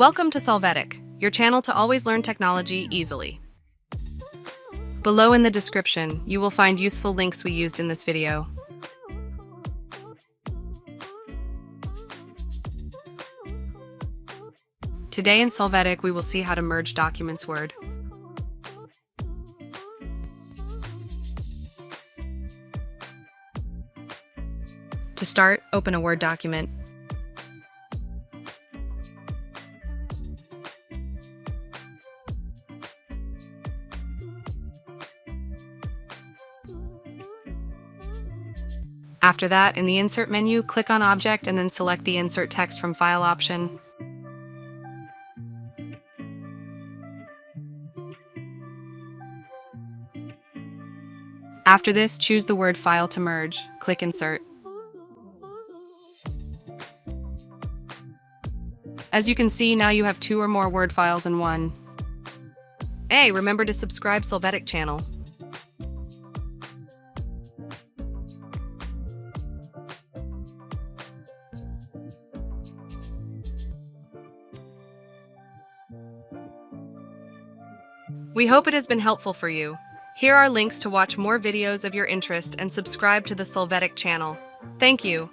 Welcome to Solvetic, your channel to always learn technology easily. Below in the description, you will find useful links we used in this video. Today in Solvetic, we will see how to merge documents Word. To start, open a Word document. After that, in the Insert menu, click on Object and then select the Insert Text from File option. After this, choose the word File to merge. Click Insert. As you can see, now you have 2 or more Word files in one. Hey, remember to subscribe Solvetic channel. We hope it has been helpful for you. Here are links to watch more videos of your interest and subscribe to the Solvetic channel. Thank you.